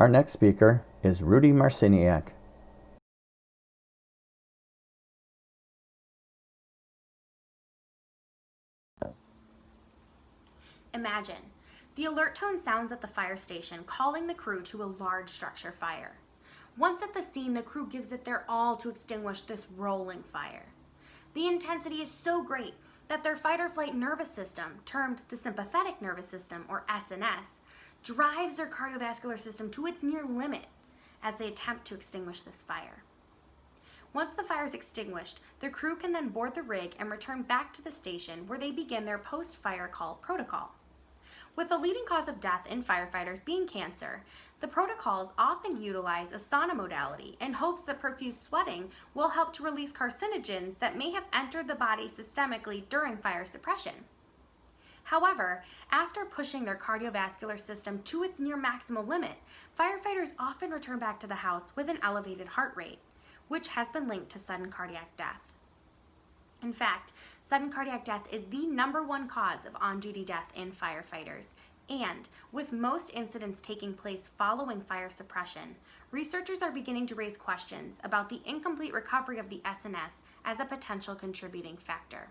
Our next speaker is Rudi Marciniak. Imagine, the alert tone sounds at the fire station, calling the crew to a large structure fire. Once at the scene, the crew gives it their all to extinguish this rolling fire. The intensity is so great that their fight or flight nervous system, termed the sympathetic nervous system, or SNS, drives their cardiovascular system to its near limit as they attempt to extinguish this fire. Once the fire is extinguished, the crew can then board the rig and return back to the station where they begin their post-fire call protocol. With the leading cause of death in firefighters being cancer, the protocols often utilize a sauna modality in hopes that profuse sweating will help to release carcinogens that may have entered the body systemically during fire suppression. However, after pushing their cardiovascular system to its near maximal limit, firefighters often return back to the house with an elevated heart rate, which has been linked to sudden cardiac death. In fact, sudden cardiac death is the #1 cause of on-duty death in firefighters, and with most incidents taking place following fire suppression, researchers are beginning to raise questions about the incomplete recovery of the SNS as a potential contributing factor.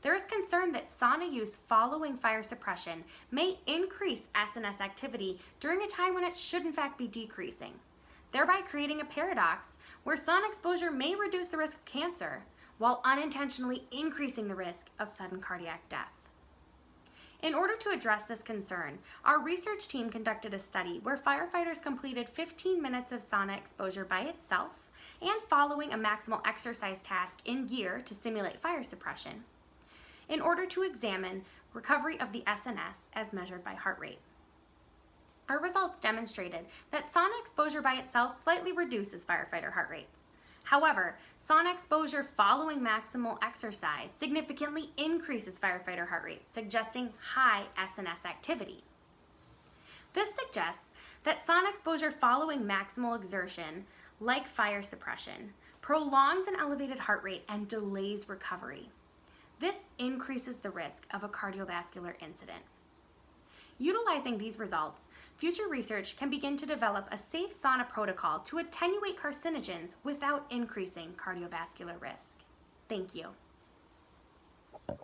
There is concern that sauna use following fire suppression may increase SNS activity during a time when it should in fact be decreasing, thereby creating a paradox where sauna exposure may reduce the risk of cancer while unintentionally increasing the risk of sudden cardiac death. In order to address this concern, our research team conducted a study where firefighters completed 15 minutes of sauna exposure by itself and following a maximal exercise task in gear to simulate fire suppression, in order to examine recovery of the SNS as measured by heart rate. Our results demonstrated that sauna exposure by itself slightly reduces firefighter heart rates. However, sauna exposure following maximal exercise significantly increases firefighter heart rates, suggesting high SNS activity. This suggests that sauna exposure following maximal exertion, like fire suppression, prolongs an elevated heart rate and delays recovery. This increases the risk of a cardiovascular incident. Utilizing these results, future research can begin to develop a safe sauna protocol to attenuate carcinogens without increasing cardiovascular risk. Thank you.